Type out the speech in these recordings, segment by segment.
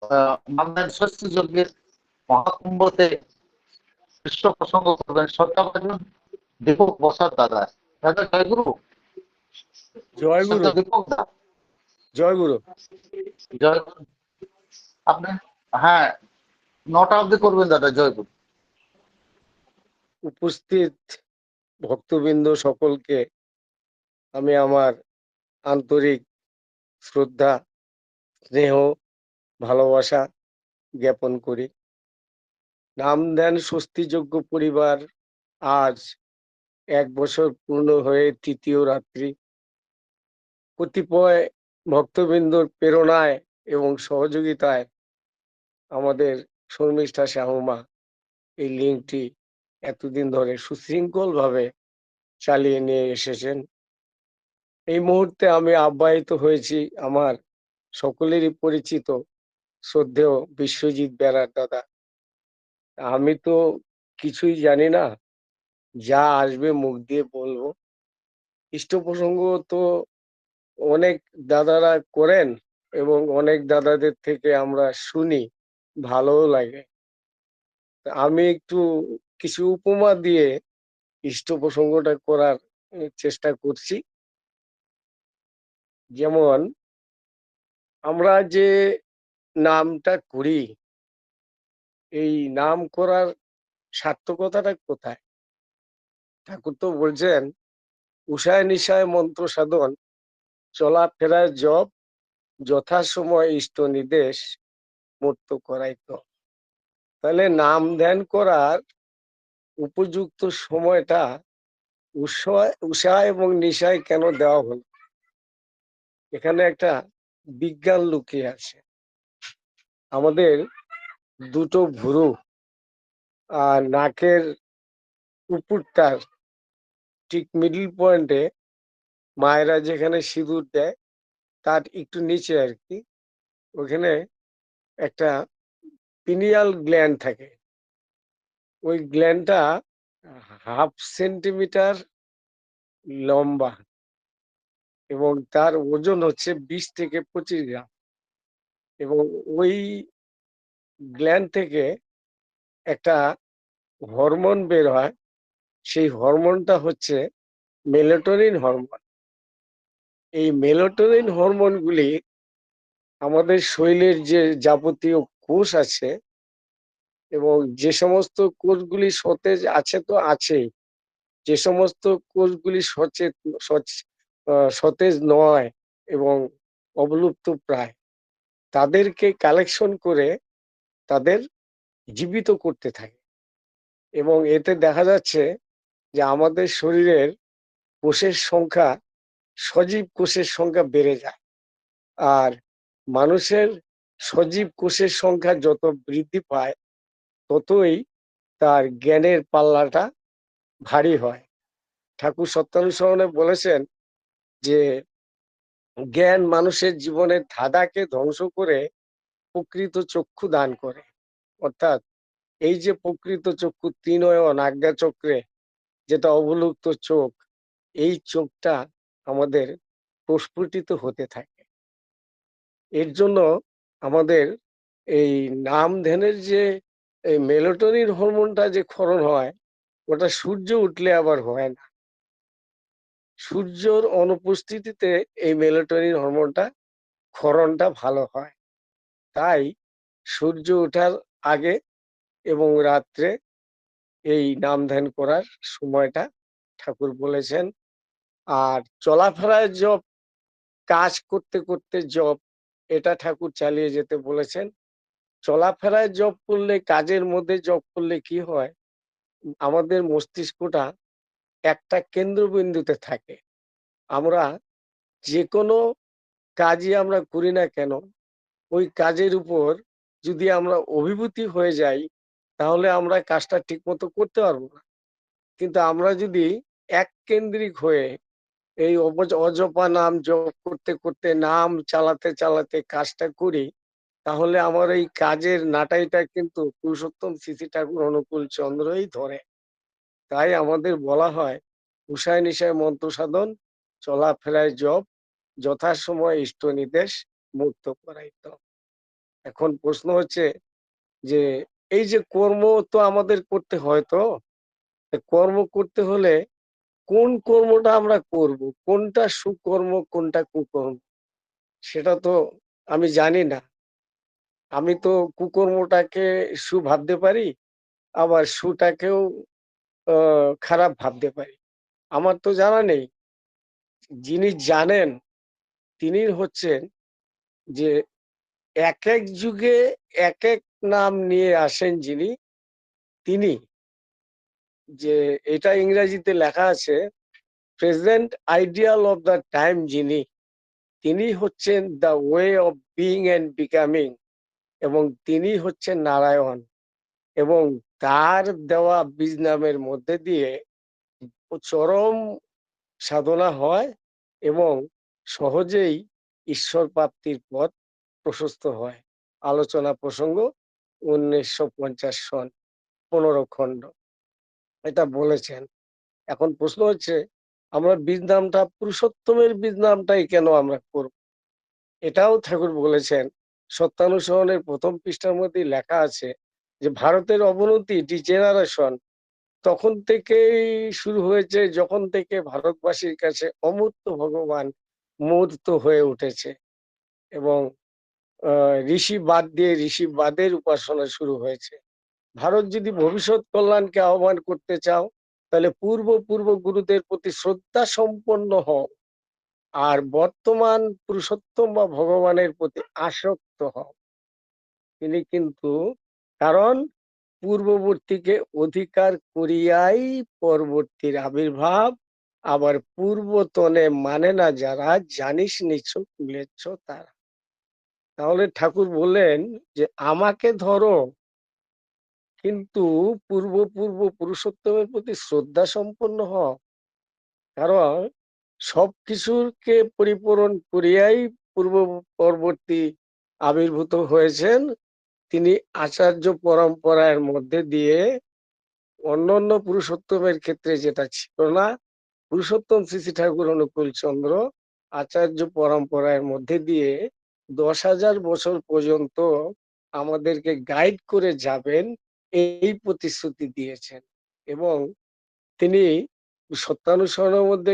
মানবেন ষষ্ঠী যজ্ঞের মহাকুম্ভতে কৃষ্ণ প্রসঙ্গ করবেন শ্রদ্ধাভাজন দীপক বসাক দাদা। দাদা জয়গুরু। জয় গুরু। দীপক দা জয় গুরু। জয়গুরু। আপনি, হ্যাঁ, 9টা অব্দি করবেন দাদা। জয়গুরু। উপস্থিত ভক্তবৃন্দ সকলকে আমি আমার আন্তরিক শ্রদ্ধা, স্নেহ, ভালোবাসা জ্ঞাপন করি। নাম ধ্যান স্বস্তিযোগ্য পরিবার আজ 1 বছর পূর্ণ হয়ে তৃতীয় রাত্রি। কতিপয় ভক্তবৃন্দর প্রেরণায় এবং সহযোগিতায় আমাদের শর্মিষ্ঠা শাহুমা এই লিঙ্কটি এতদিন ধরে সুশৃঙ্খল ভাবে চালিয়ে নিয়ে এসেছেন। এই মুহূর্তে আমি আহ্বায়িত হয়েছি আমার সকলেরই পরিচিত শ্রদ্ধেয় বিশ্বজিৎ বেরার দাদা। আমি তো কিছুই জানি না, যা আসবে মুখ দিয়ে বলবো। ইষ্ট প্রসঙ্গ তো অনেক দাদারা করেন এবং অনেক দাদাদের থেকে আমরা শুনি, ভালোও লাগে। আমি একটু কিছু উপমা দিয়ে ইষ্ট প্রসঙ্গটা করার চেষ্টা করছি। যেমন আমরা যে নামটা করি, এই নাম করার সার্থকতাটা কোথায়? ঠাকুর তো বলছেন, উষায় নিশায় মন্ত্র সাধন, চলাফেরায় জপ, যথাসময় ইষ্ট নির্দেশ, মূর্ত করাই তো। তাহলে নাম ধ্যান করার উপযুক্ত সময়টা উষা এবং নিশায় কেন দেওয়া হলো? এখানে একটা বিজ্ঞান লুকিয়ে আছে। আমাদের দুটো ভুরু আর নাকের উপরটার ঠিক মিডল পয়েন্টে মায়েরা যেখানে সিঁদুর দেয় তার একটু নিচে আর কি, ওখানে একটা পিনিয়াল গ্ল্যান্ড থাকে। ওই গ্ল্যান্ডটা 1/2 সেন্টিমিটার লম্বা এবং তার ওজন হচ্ছে 20 থেকে 25 গ্রাম। এবং ওই গ্ল্যান্ড থেকে একটা হরমোন বের হয়, সেই হরমোনটা হচ্ছে মেলাটোনিন হরমোন। এই মেলাটোনিন হরমোনগুলি আমাদের শরীরের যে যাবতীয় কোষ আছে এবং যে সমস্ত কোষগুলি সতেজ আছে তো আছেই, যে সমস্ত কোষগুলি সতেজ নয় এবং অবলুপ্ত প্রায়, তাদেরকে কালেকশন করে তাদের জীবিত করতে থাকে। এবং এতে দেখা যাচ্ছে যে আমাদের শরীরের কোষের সংখ্যা, সজীব কোষের সংখ্যা বেড়ে যায়। আর মানুষের সজীব কোষের সংখ্যা যত বৃদ্ধি পায় ততই তার জ্ঞানের পাল্লাটা ভারী হয়। ঠাকুর সত্যানুসরণে বলেছেন যে জ্ঞান মানুষের জীবনের ধাঁধাকে ধ্বংস করে প্রকৃত চক্ষু দান করে। অর্থাৎ এই যে প্রকৃত চক্ষু, ত্রিনয়ন আজ্ঞা চক্রে যেটা অবলুপ্ত চোখ, এই চোখটা আমাদের প্রস্ফুটিত হতে থাকে। এর জন্য আমাদের এই নাম ধ্যানের যে এই মেলাটোনিন হরমোনটা যে ক্ষরণ হয়, ওটা সূর্য উঠলে আবার হয় না। সূর্যর অনুপস্থিতিতে এই মেলাটোনিন হরমোনটা ক্ষরণটা ভালো হয়। তাই সূর্য ওঠার আগে এবং রাত্রে এই নাম ধ্যান করার সময়টা ঠাকুর বলেছেন। আর চলাফেরায় জপ, কাজ করতে করতে জপ, এটা ঠাকুর চালিয়ে যেতে বলেছেন। চলাফেরায় জপ করলে, কাজের মধ্যে জপ করলে কি হয়, আমাদের মস্তিষ্কটা একটা কেন্দ্রবিন্দুতে থাকে। আমরা যে কোনো কাজই আমরা করি না কেন, ওই কাজের উপর যদি আমরা অভিভূতি হয়ে যাই তাহলে আমরা কাজটা ঠিক মতো করতে পারবো না। কিন্তু আমরা যদি এক কেন্দ্রিক হয়ে এই অজপা নাম জপ করতে করতে, নাম চালাতে চালাতে কাজটা করি, তাহলে আমার এই কাজের নাটাইটা কিন্তু পুরুষোত্তম শ্রী ঠাকুর অনুকূল চন্দ্রই ধরে। তাই আমাদের বলা হয়, উষায় নিশায় মন্ত্র সাধন, চলাফেরায় জপ, যথাসময় ইষ্ট নির্দেশ, মুক্ত করাই তো। এখন প্রশ্ন হচ্ছে যে এই যে কর্ম তো আমাদের করতে হয়, তো কর্ম করতে হলে কোন কর্মটা আমরা করব, কোনটা সুকর্ম কোনটা কুকর্ম, সেটা তো আমি জানি না। আমি তো কুকর্মটাকে সু ভাবতে পারি, আবার সুটাকেও খারাপ ভাবতে পারি। আমার তো জানা নেই। যিনি জানেন তিনি হচ্ছেন যে এক এক যুগে এক এক নাম নিয়ে আসেন যিনি, তিনি, যে এটা ইংরেজিতে লেখা আছে present ideal of the time, যিনি, তিনি হচ্ছেন the way of being and becoming, এবং তিনি হচ্ছেন নারায়ণ। এবং তার দেওয়া বীজ নামের মধ্যে দিয়ে চরম সাধনা হয় এবং সহজেই ঈশ্বর প্রাপ্তির পথ প্রশস্ত হয়। আলোচনা প্রসঙ্গ 1950 সন, 15 খণ্ড, এটা বলেছেন। এখন প্রশ্ন হচ্ছে আমরা বীজ নামটা, পুরুষোত্তমের বীজ নামটাই কেন আমরা করব? এটাও ঠাকুর বলেছেন, সত্যানুসরণের প্রথম পৃষ্ঠার মধ্যে লেখা আছে যে ভারতের অবনতি ডিজেনারেশন তখন থেকেই শুরু হয়েছে, যখন থেকে ভারতবাসীর কাছে অমূর্ত ভগবান মূর্ত হয়ে উঠেছে এবং ঋষি বাদ দিয়ে ঋষিবাদের উপাসনা শুরু হয়েছে। ভারত যদি ভবিষ্যৎ কল্যাণকে আহ্বান করতে চাও, তাহলে পূর্ব পূর্ব গুরুদের প্রতি শ্রদ্ধা সম্পন্ন হও, আর বর্তমান পুরুষোত্তম বা ভগবানের প্রতি আসক্ত হও। তিনি কিন্তু, কারণ পূর্ববর্তীকে অধিকার করিয়াই পরবর্তীর আবির্ভাব, আবার পূর্বতনে মানে না যারা, জানিস নিছক মিলেচ্ছ তারা। তাহলে ঠাকুর বললেন যে আমাকে ধরো, কিন্তু পূর্ব পূর্ব পুরুষোত্তমের প্রতি শ্রদ্ধা সম্পন্ন হও, কারণ সবকিছুকে পরিপূরণ করিয়াই পূর্ব পরবর্তী আবির্ভূত হয়েছেন। তিনি আচার্য পরম্পরার মধ্যে দিয়ে অন্যান্য পুরুষোত্তমের ক্ষেত্রে যেটা ছিল না, পুরুষোত্তম শ্রী শ্রী ঠাকুর অনুকূল চন্দ্র আচার্য পরম্পরার মধ্যে দিয়ে 10,000 বছর পর্যন্ত আমাদেরকে গাইড করে যাবেন, এই প্রতিশ্রুতি দিয়েছেন। এবং তিনি সত্যানুসরণের মধ্যে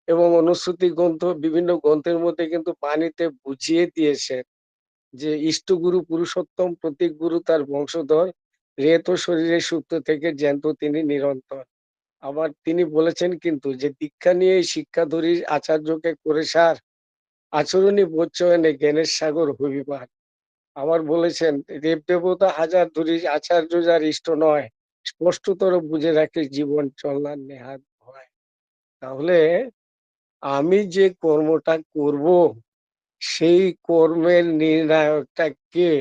এবং অনুশ্রুতি গ্রন্থ, বিভিন্ন গ্রন্থের মধ্যে কিন্তু বাণীতে বুঝিয়ে দিয়েছেন যে ইষ্টগুরু পুরুষোত্তম, প্রতীক গুরু তার বংশধর, রেত শরীরে সুপ্ত থেকে জ্যান্ত তিনি নিরন্তর। আবার তিনি বলেছেন কিন্তু যে দীক্ষা নিয়ে শিক্ষাধরী আচার্যকে করে সার, আচরণী বোধচয়নে জ্ঞানের সাগর হইবার। আবার বলেছেন দেব দেবতা হাজার ধরি, আচার্য যার ইষ্ট নয়, স্পষ্টতর বুঝে রাখে জীবন চলনার নেহাত হয়। তাহলে আমি যে কর্মটা করব, সেই কর্মের নির্ণায়কটা কে?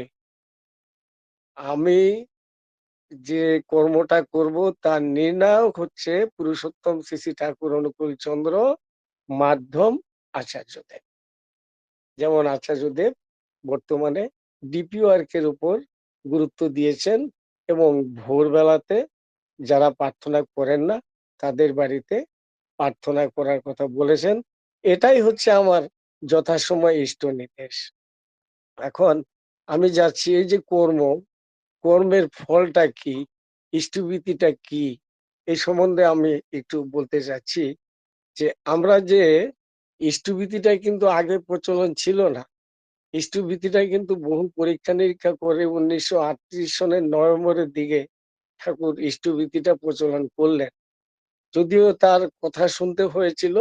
আমি যে কর্মটা করব তার নির্ণায়ক হচ্ছে পুরুষোত্তম শ্রী শ্রী ঠাকুর অনুকূল চন্দ্র, মাধ্যম আচার্যদেব। যেমন আচার্যদেব বর্তমানে ডিপি ওয়ার্কের উপর গুরুত্ব দিয়েছেন এবং ভোরবেলাতে যারা প্রার্থনা করেন না তাদের বাড়িতে প্রার্থনা করার কথা বলেছেন। এটাই হচ্ছে আমার যথাসময় ইষ্ট নির্দেশ। এখন আমি যাচ্ছি, এই যে কর্ম, কর্মের ফলটা কি, ইষ্টভীতিটা কি, এই সম্বন্ধে আমি একটু বলতে চাচ্ছি। যে আমরা যে ইষ্টভীতিটা কিন্তু আগে প্রচলন ছিল না। ইষ্টভীতিটা কিন্তু বহু পরীক্ষা নিরীক্ষা করে 1938 সনের নভেম্বরের দিকে ঠাকুর ইষ্টভীতিটা প্রচলন করলেন। যদিও তার কথা শুনতে হয়েছিল,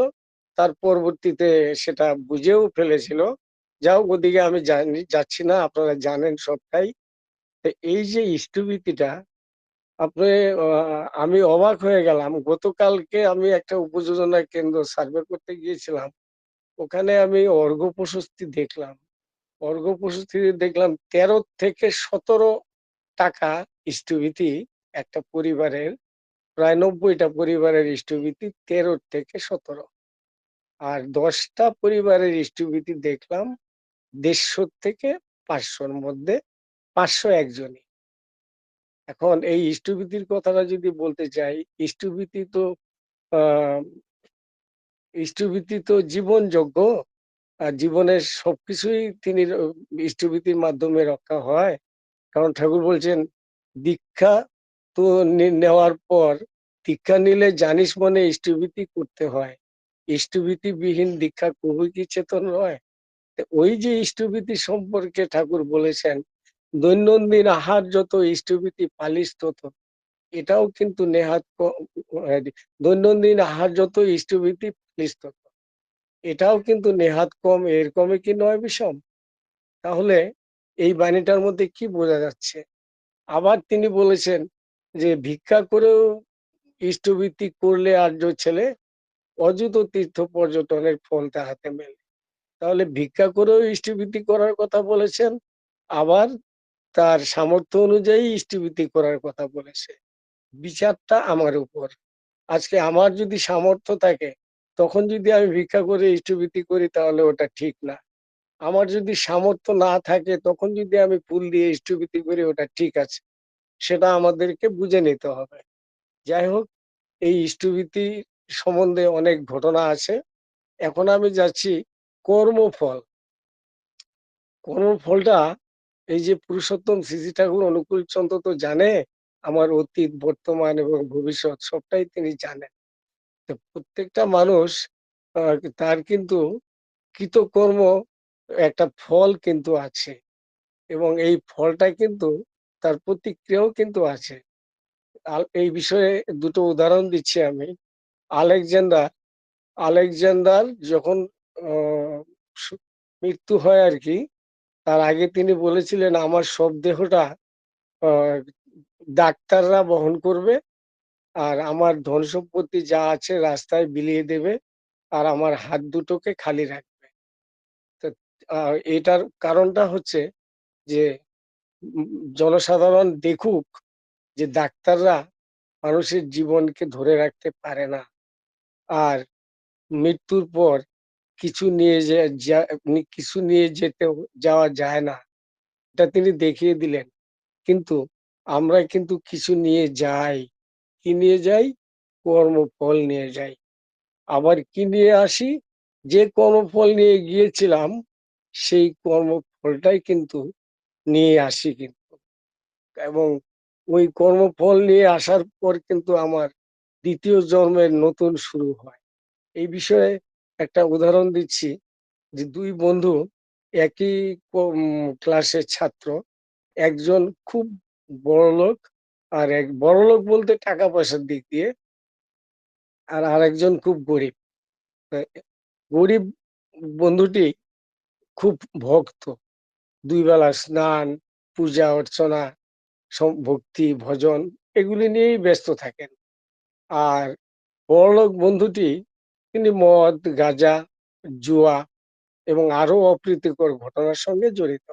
তার পরবর্তীতে সেটা বুঝেও ফেলেছিল। যাও, ওদিকে আমি যাচ্ছি না, আপনারা জানেন সবটাই। এই যে ইষ্টভীতিটা, আপনি আমি অবাক হয়ে গেলাম। গতকালকে আমি একটা উপযোজনা কেন্দ্র সার্ভে করতে গিয়েছিলাম। ওখানে আমি অর্ঘ্য প্রশস্তি দেখলাম। অর্ঘ্য প্রশস্তিতে দেখলাম 13 থেকে 17 টাকা ইষ্টভীতি। একটা পরিবারের প্রায় 90টা পরিবারের ইষ্টভীতি 13 থেকে 17। আর 10টা পরিবারের ইষ্টভীতি দেখলাম 150 থেকে 500-র মধ্যে, 500 একজনই। এখন এই ইষ্টভীতির কথাটা যদি বলতে চাই, ইষ্টভীতি তো আহ ইষ্টভীতি তো জীবনযোগ্য। জীবনের সবকিছুই তিনি ইষ্টভীতির মাধ্যমে রক্ষা হয়। কারণ ঠাকুর বলছেন দীক্ষা তো নেওয়ার পর দীক্ষা নিলে জানিস মনে ইষ্টভীতি করতে হয়, ইষ্টভীতি বিহীন দীক্ষা কবু কি চেতন নয়। ওই যে ইষ্টভীতি সম্পর্কে ঠাকুর বলেছেন দৈনন্দিন আহার যত ইষ্টভীতি পালিস তত, এটাও কিন্তু নেহাত দৈনন্দিন আহার যত ইষ্টভীতি পালিস তত, এটাও কিন্তু নেহাত কম, এর কমে কি নয় বিষম। তাহলে এই বাণীটার মধ্যে কি বোঝা যাচ্ছে? আবার তিনি বলেছেন যে ভিক্ষা করেও ইষ্টভীতি করলে আর্য ছেলে অযুত তীর্থ পর্যটনের ফল তাহাতে মেলে। তাহলে ভিক্ষা করেও ইষ্টভীতি করার কথা বলেছেন, আবার তার সামর্থ্য অনুযায়ী ইষ্টভীতি করার কথা বলেছে। বিচারটা আমার উপর। আজকে আমার যদি সামর্থ্য থাকে তখন যদি আমি ভিক্ষা করে ইষ্টভীতি করি তাহলে ওটা ঠিক না। আমার যদি সামর্থ্য না থাকে তখন যদি আমি ফুল দিয়ে ইষ্টভীতি করি ওটা ঠিক আছে। সেটা আমাদেরকে বুঝে নিতে হবে। যাই হোক, এই ইষ্টভীতি সম্বন্ধে অনেক ঘটনা আছে। এখন আমি যাচ্ছি কর্মফল। কর্মফলটা এই যে পুরুষোত্তম শ্রী শ্রী ঠাকুর অনুকূল চন্দ্র তো জানে আমার অতীত, বর্তমান এবং ভবিষ্যৎ সবটাই তিনি জানেন। তো প্রত্যেকটা মানুষ তার কিন্তু কৃতকর্ম একটা ফল কিন্তু আছে, এবং এই ফলটা কিন্তু তার প্রতিক্রিয়াও কিন্তু আছে। এই বিষয়ে দুটো উদাহরণ দিচ্ছি আমি। আলেকজান্ডার আলেকজান্ডার যখন আহ, মৃত্যু হয় আর কি, তার আগে তিনি বলেছিলেন আমার সব দেহটা আহ, ডাক্তাররা বহন করবে, আর আমার ধন সম্পত্তি যা আছে রাস্তায় বিলিয়ে দেবে, আর আমার হাত দুটোকে খালি রাখবে। তো এটার কারণটা হচ্ছে যে উম, জনসাধারণ দেখুক যে ডাক্তাররা মানুষের জীবনকে ধরে রাখতে পারে না, আর মৃত্যুর পর কিছু নিয়ে কিছু নিয়ে যেতে যাওয়া যায় না, এটা তিনি দেখিয়ে দিলেন। কিন্তু আমরা কিন্তু কিছু নিয়ে যাই। কি নিয়ে যাই? কর্মফল নিয়ে যাই। আবার কি নিয়ে আসি? যে কর্মফল নিয়ে গিয়েছিলাম সেই কর্মফলটাই কিন্তু নিয়ে আসি কিন্তু। এবং ওই কর্মফল নিয়ে আসার পর কিন্তু আমার দ্বিতীয় জন্মের নতুন শুরু হয়। এই বিষয়ে একটা উদাহরণ দিচ্ছি যে দুই বন্ধু একই ক্লাসের ছাত্র। একজন খুব বড়লোক, আর এক বড়লোক বলতে টাকা পয়সার দিক দিয়ে, আর আরেকজন খুব গরিব। আহ, গরিব বন্ধুটি খুব ভক্ত, দুই বেলা স্নান, পূজা অর্চনা, ভক্তি ভজন এগুলি নিয়েই ব্যস্ত থাকেন। আর বড়লোক বন্ধুটি তিনি মদ, গাঁজা, জুয়া এবং আরো অপ্রীতিকর ঘটনার সঙ্গে জড়িত।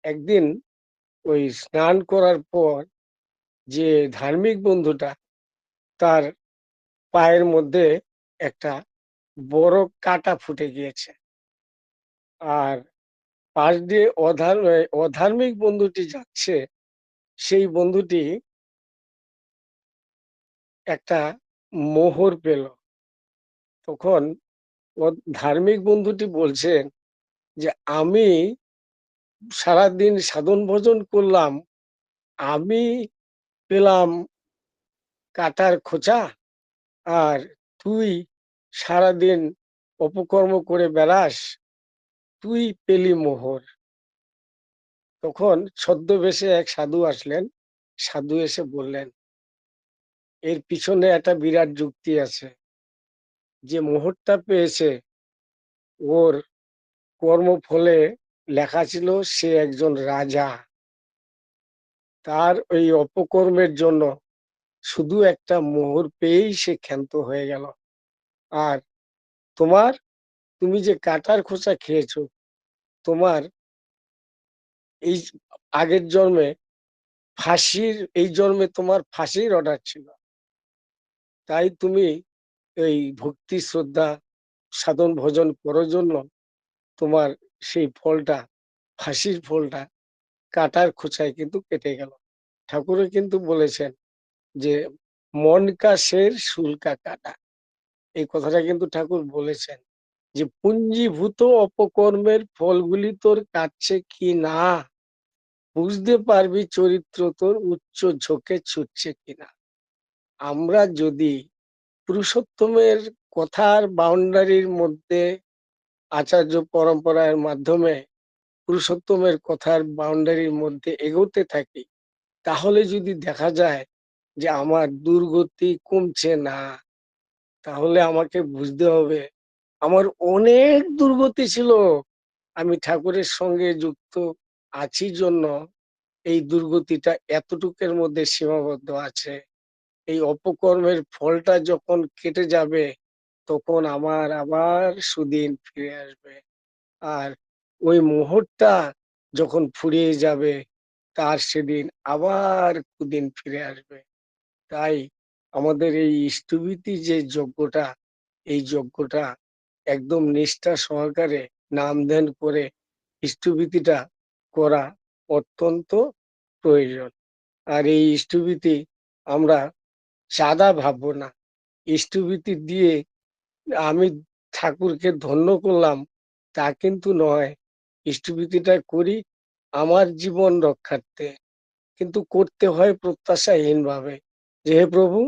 একদিন ওই স্নান করার পর যে ধার্মিক বন্ধুটা, তার পায়ের মধ্যে একটা বড় কাটা ফুটে গিয়েছে। আর পাশ দিয়ে অধার্মিক বন্ধুটি যাচ্ছে, সেই বন্ধুটি একটা মোহর পেল। তখন ধার্মিক বন্ধুটি বলছেন যে আমি সারাদিন সাধন ভজন করলাম, আমি পেলাম কাটার খোঁচা, আর তুই সারাদিন অপকর্ম করে বেড়াস, তুই পেলি মোহর। তখন ছদ্মবেশে এক সাধু আসলেন। সাধু এসে বললেন এর পিছনে একটা বিরাট যুক্তি আছে। যে মোহরটা পেয়েছে ওর কর্মফলে লেখা ছিল সে একজন রাজা, তার ওই অপকর্মের জন্য শুধু একটা মোহর পেয়েই সে ক্ষান্ত হয়ে গেল। আর তোমার, তুমি যে কাটার খোঁচা খেয়েছো, তোমার এই আগের জন্মে এই জন্মে তোমার ফাঁসির অর্ডার ছিল, তাই তুমি এই ভক্তি শ্রদ্ধা সাধন ভজন করার জন্য তোমার সেই ফলটা, ফাঁসির ফলটা কাটার খোঁচায় কিন্তু কেটে গেল। ঠাকুরও কিন্তু বলেছেন যে মন কা শের শুল কা কাটা, এই কথাটা কিন্তু ঠাকুর বলেছেন যে পুঞ্জীভূত অপকর্মের ফলগুলি তোর কাটছে কি না, বুঝতে পারবি চরিত্র তোর উচ্চ ঝোঁকে ছুটছে কিনা। আমরা যদি পুরুষোত্তমের কথার বাউন্ডারির মধ্যে, আচার্য পরম্পরার মাধ্যমে পুরুষোত্তমের কথার বাউন্ডারির মধ্যে এগোতে থাকি, তাহলে যদি দেখা যায় যে আমার দুর্গতি কমছে না, তাহলে আমাকে বুঝতে হবে আমার অনেক দুর্গতি ছিল। আমি ঠাকুরের সঙ্গে যুক্ত আছি জন্য এই দুর্গতিটা এতটুকের মধ্যে সীমাবদ্ধ আছে। এই অপকর্মের ফলটা যখন কেটে যাবে, তখন আমার আবার সুদিন ফিরে আসবে। আর ওই মোহরটা যখন ফুরিয়ে যাবে, তার সেদিন আবার কুদিন ফিরে আসবে। তাই আমাদের এই ইষ্টভীতি যে যজ্ঞটা, এই যজ্ঞটা একদম নিষ্ঠা সহকারে নাম ধ্যান করে ইষ্টভীতিটা করা অত্যন্ত প্রয়োজন। আর এই ইষ্টভীতি আমরা চাঁদা ভাববো না। ইষ্টভীতি দিয়ে আমি ঠাকুরকে ধন্য করলাম তা কিন্তু নয়। ইষ্টভীতিটা করি আমার জীবন রক্ষার্থে, কিন্তু করতে হয় প্রত্যাশাহীন ভাবে, যে হে প্রভু,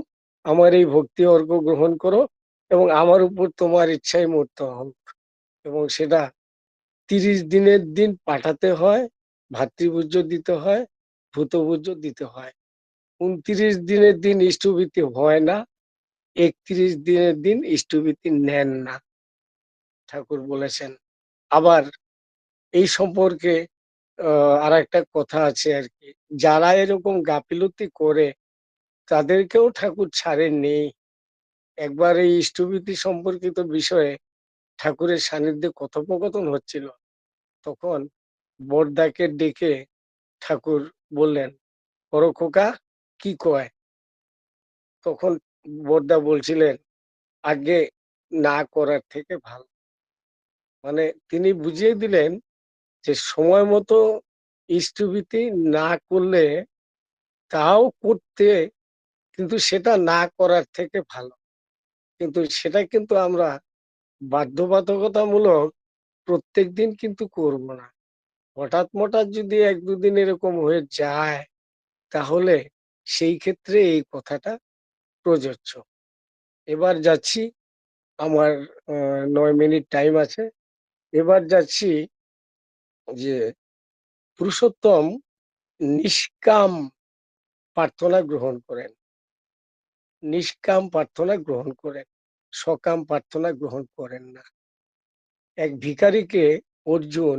আমার এই ভক্তি অর্ঘ্য গ্রহণ করো এবং আমার উপর তোমার ইচ্ছাই মূর্ত হোক। এবং সেটা 30 দিনের দিন পাঠাতে হয়, ভাতৃভোজ্য দিতে হয়, ভূতভোজ্য দিতে হয়। 29 দিনের দিন ইষ্টভীতি হয় না, 31 দিনের দিন ইষ্টভীতি নেন না, ঠাকুর বলেছেন। আবার এই সম্পর্কে আর একটা কথা আছে আর কি, যারা এরকম গাফিলতি করে তাদেরকেও ঠাকুর ছাড়েননি। একবার এই ইষ্টভীতি সম্পর্কিত বিষয়ে ঠাকুরের সান্নিধ্যে কথোপকথন হচ্ছিল, তখন বড়দাকে ডেকে ঠাকুর বললেন, বড় খোকা কি কয়? তখন বড়দা বলছিলেন, আগে না করার থেকে ভালো। মানে তিনি বুঝিয়ে দিলেন যে সময় মতো ইষ্টভীতি না করলে, তাও করতে, কিন্তু সেটা না করার থেকে ভালো। কিন্তু সেটা কিন্তু আমরা বাধ্যবাধকতামূলক প্রত্যেকদিন কিন্তু করব না। হঠাৎ মঠাৎ যদি 1-2 দিন এরকম হয়ে যায়, তাহলে সেই ক্ষেত্রে এই কথাটা প্রযোজ্য। এবার যাচ্ছি, আমার 9 মিনিট টাইম আছে। এবার যাচ্ছি যে পুরুষোত্তম নিষ্কাম প্রার্থনা গ্রহণ করেন, নিষ্কাম প্রার্থনা গ্রহণ করেন, সকাম প্রার্থনা গ্রহণ করেন না। এক ভিখারিকে অর্জুন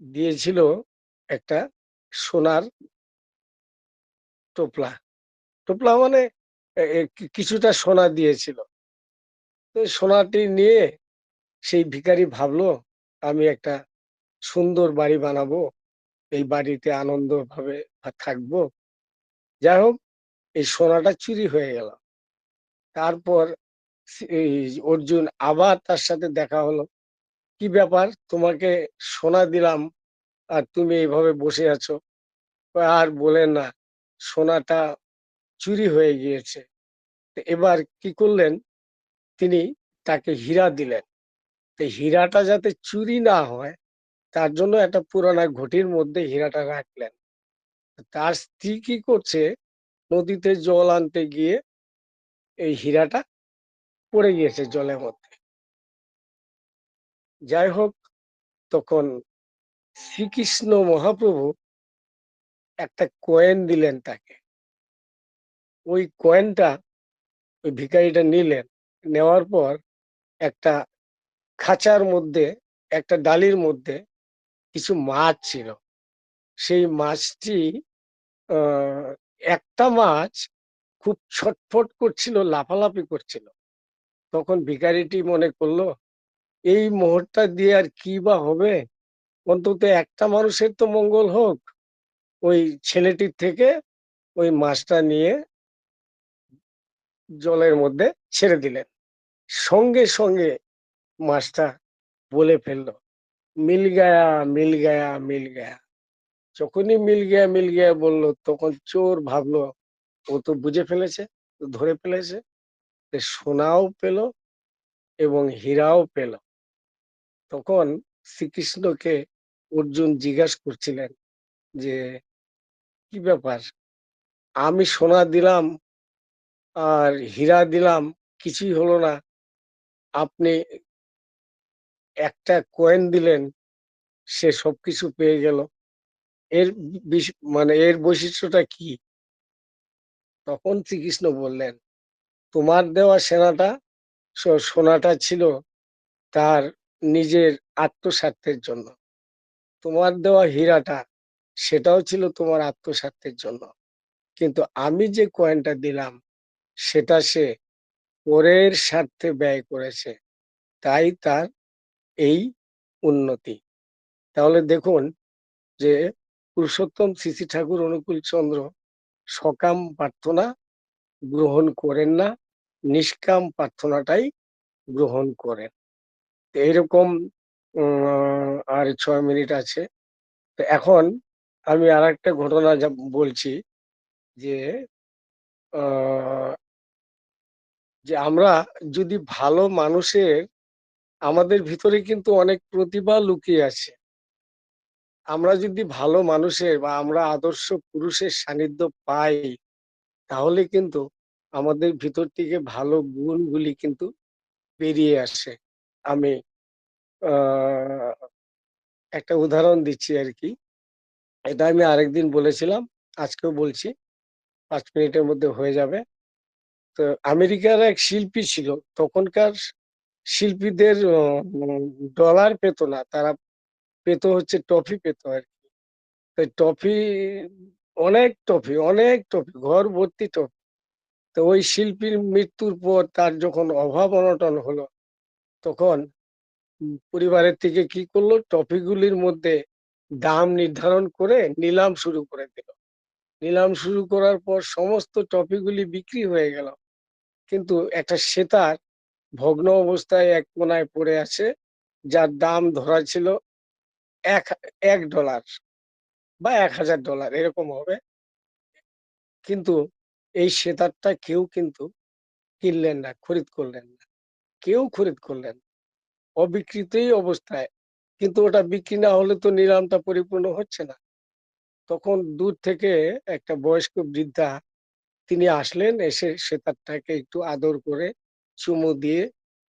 দিয়েছিল একটা সোনার টোপলা। টোপলা মানে কিছুটা সোনা দিয়েছিল। তো সোনাটি নিয়ে সেই ভিখারি ভাবলো, আমি একটা সুন্দর বাড়ি বানাবো, এই বাড়িতে আনন্দ ভাবে থাকবো। যাই হোক, এই সোনাটা চুরি হয়ে গেল। তারপর এই অর্জুন আবার তার সাথে দেখা হলো, কি ব্যাপার, তোমাকে সোনা দিলাম আর তুমি এইভাবে বসে আছো? আর বলেন না, সোনাটা চুরি হয়ে গিয়েছে। তো এবার কি করলেন, তিনি তাকে হীরা দিলেন। তো হীরাটা যাতে চুরি না হয়, তার জন্য একটা পুরানা ঘটির মধ্যে হীরাটা রাখলেন। তার স্ত্রী কি করছে, নদীতে জল আনতে গিয়ে এই হীরাটা পড়ে গিয়েছে জলের মধ্যে। যাই হোক, তখন শ্রীকৃষ্ণ মহাপ্রভু একটা কয়েন দিলেন তাকে। ওই কয়েনটা ওই ভিখারিটা নিলেন, নেওয়ার পর একটা খাঁচার মধ্যে, একটা ডালির মধ্যে কিছু মাছ ছিল। সেই মাছটি, আহ, একটা মাছ খুব ছটফট করছিল, লাফালাফি করছিল। তখন ভিখারিটি মনে করলো, এই মোহরটা দিয়ে আর কি বা হবে, অন্তত একটা মানুষের তো মঙ্গল হোক। ওই ছেলেটির থেকে ওই মাছটা নিয়ে জলের মধ্যে ছেড়ে দিলেন। সঙ্গে সঙ্গে মাছটা বলে ফেললো, মিল গায়া মিল গায়া মিল গায়া। যখনই মিল গয়া বললো, তখন চোর ভাবলো ও তো বুঝে ফেলেছে, ধরে ফেলেছে। সোনাও পেল, এবং হীরাও পেল। তখন শ্রীকৃষ্ণকে অর্জুন জিজ্ঞাসা করছিলেন যে কি ব্যাপার, আমি সোনা দিলাম আর হীরা দিলাম, কিছুই হলো না, আপনি একটা কয়েন দিলেন, সে সবকিছু পেয়ে গেল, এর মানে এর বৈশিষ্ট্যটা কি? তখন শ্রীকৃষ্ণ বললেন, তোমার দেওয়া সেনাটা সোনাটা ছিল তার নিজের আত্মস্বার্থের জন্য, তোমার দেওয়া হীরাটা সেটাও ছিল তোমার আত্মস্বার্থের জন্য, কিন্তু আমি যে কয়েনটা দিলাম সেটা সে পরের স্বার্থে ব্যয় করেছে, তাই তার এই উন্নতি। তাহলে দেখুন যে পুরুষোত্তম শ্রী শ্রী ঠাকুর অনুকূল চন্দ্র সকাম প্রার্থনা গ্রহণ করেন না, নিষ্কাম প্রার্থনাটাই গ্রহণ করেন। এইরকম আর 6 মিনিট আছে। তো এখন আমি আর একটা ঘটনা যা বলছি যে যে আমরা যদি ভালো মানুষের, আমাদের ভিতরে কিন্তু অনেক প্রতিভা লুকিয়ে আছে, আমরা যদি ভালো মানুষের বা আমরা আদর্শ পুরুষের সান্নিধ্য পাই, তাহলে কিন্তু আমাদের ভিতর থেকে ভালো গুণগুলি কিন্তু বেরিয়ে আসে। আমি আহ একটা উদাহরণ দিচ্ছি আর কি, এটা আমি আরেকদিন বলেছিলাম, আজকেও বলছি, 5 মিনিটের মধ্যে হয়ে যাবে। তো আমেরিকার এক শিল্পী ছিল, তখনকার শিল্পীদের ডলার পেত না, তারা পেত হচ্ছে টফি পেত আর কি। তো টফি, অনেক টফি ঘর ভর্তি টফি। তো ওই শিল্পীর মৃত্যুর পর তার যখন অভাব অনটন হলো, তখন পরিবারের থেকে কি করলো, টফিগুলির মধ্যে দাম নির্ধারণ করে নিলাম শুরু করে দিল। নিলাম শুরু করার পর সমস্ত টফিগুলি বিক্রি হয়ে গেল, কিন্তু একটা সেতার ভগ্ন অবস্থায় এক কোনায় পড়ে আছে, যার দাম ধরা ছিল এক $1 বা $1000 এরকম হবে। কিন্তু এই সেতারটা কেউ কিন্তু কিনলেন না, খরিদ করলেন না, কেউ খরিদ করলেন না, অবিকৃতই অবস্থায়। কিন্তু ওটা বিক্রি না হলে তো নিলামটা পরিপূর্ণ হচ্ছে না। তখন দূর থেকে একটা বয়স্ক বৃদ্ধা তিনি আসলেন, এসে সেতারটাকে একটু আদর করে চুমু দিয়ে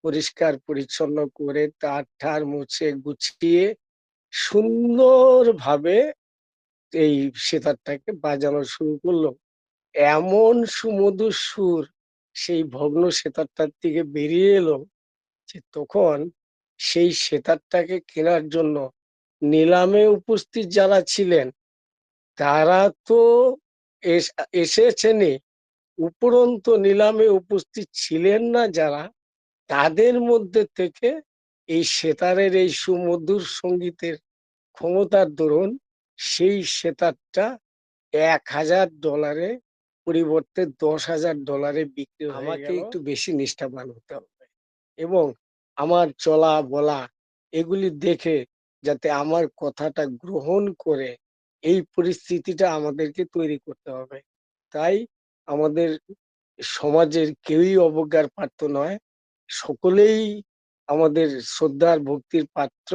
পরিষ্কার পরিচ্ছন্ন করে তার ঠার মুছে গুছিয়ে সুন্দরভাবে এই সেতারটাকে বাজানো শুরু করলো। এমন সুমধুর সুর সেই ভগ্ন সেতারটার থেকে বেরিয়ে এলো যে তখন সেই সেতারটাকে কেনার জন্য নিলামে উপস্থিত যারা ছিলেন, তারা তো এসেছেনই, উপরন্তু নিলামে উপস্থিত ছিলেন না যারা, তাদের মধ্যে থেকে এই সেতারের এই সুমধুর সঙ্গীতের ক্ষমতার দরুন সেই সেতারটা $1000 পরিবর্তে $10,000 বিক্রি হয়ে গেল। আমাকে একটু বেশি নিষ্ঠাবান হতে হবে এবং আমার চলা বলা এগুলি দেখে যাতে আমার কথাটা গ্রহণ করে, এই পরিস্থিতিটা আমাদেরকে তৈরি করতে হবে। তাই আমাদের সমাজের কেউই অবজ্ঞার পাত্র নয়, সকলেই আমাদের শ্রদ্ধার ভক্তির পাত্র।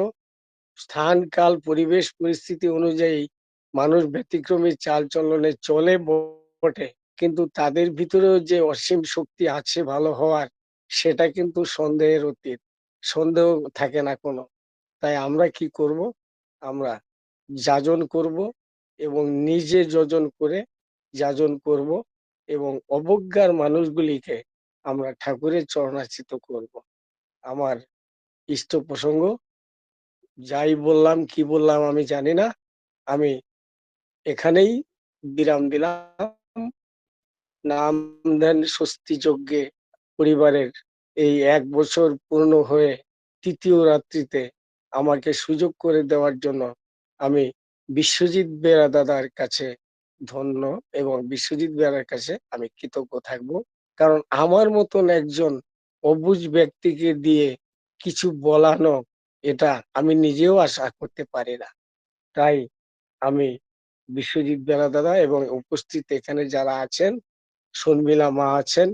স্থান কাল পরিবেশ পরিস্থিতি অনুযায়ী মানুষ ব্যতিক্রমী চাল চলনে চলে বটে, কিন্তু তাদের ভিতরেও যে অসীম শক্তি আছে ভালো হওয়ার, সেটা কিন্তু সন্দেহের অতীত, সন্দেহ থাকে না কোনো। তাই আমরা কি করব, আমরা যাজন করব এবং নিজে যজন করে যাজন করব এবং অবজ্ঞার মানুষগুলিকে আমরা ঠাকুরের চরণার্চিত করব। আমার ইষ্ট প্রসঙ্গ, যাই বললাম কি বললাম আমি জানি না, আমি এখানেই বিরাম দিলাম। নাম ধ্যান স্বস্তি যজ্ঞে পরিবারের এই 1 বছর পূর্ণ হয়ে তৃতীয় রাত্রিতে আমাকে সুযোগ করে দেওয়ার জন্য আমি বিশ্বজিৎ বেরা দাদার কাছে ধন্য এবং বিশ্বজিৎ বেরার কাছে আমি কৃতজ্ঞ থাকব। কারণ আমার মতন একজন অবুঝ ব্যক্তিকে দিয়ে কিছু বলানো, এটা আমি নিজেও আশা করতে পারি না। তাই আমি বিশ্বজিৎ বেরা দাদা এবং উপস্থিত এখানে যারা আছেন, শর্মিলা মা আছেন,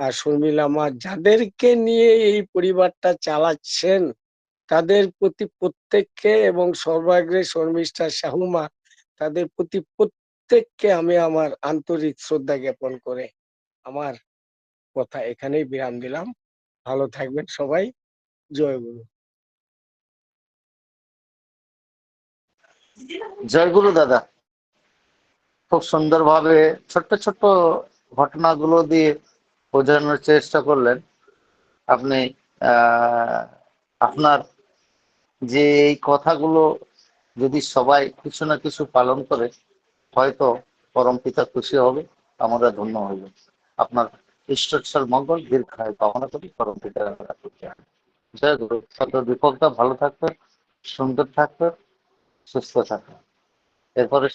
আর শর্মিলা মা যাদেরকে নিয়ে এই পরিবারটা চালাচ্ছেন তাদের প্রতি প্রত্যেককে, এবং সর্বাগ্রে শর্মিষ্ঠা সাহু মা, তাদের প্রতি প্রত্যেককে আমি আমার আন্তরিক শ্রদ্ধা জ্ঞাপন করে আমার কথা এখানেই বিরাম দিলাম। ভালো থাকবেন সবাই। জয় গুরু। জয় গুরু দাদা। খুব সুন্দরভাবে ছোট্ট ছোট্ট ঘটনাগুলো দিয়ে বোঝানোর চেষ্টা করলেন আপনি। আহ, আপনার যে এই কথাগুলো যদি সবাই কিছু না কিছু পালন করে, হয়তো পরম পিতা খুশি হবে, আমরা ধন্য হইব। আপনার ঈশ্বর মঙ্গল দীর্ঘায়ু কামনা করি, পরম পিতা জয় গুরু। শত দীপকদা ভালো থাকবেন, সুন্দর থাকবেন, সুস্থ থাকবেন। এরপরে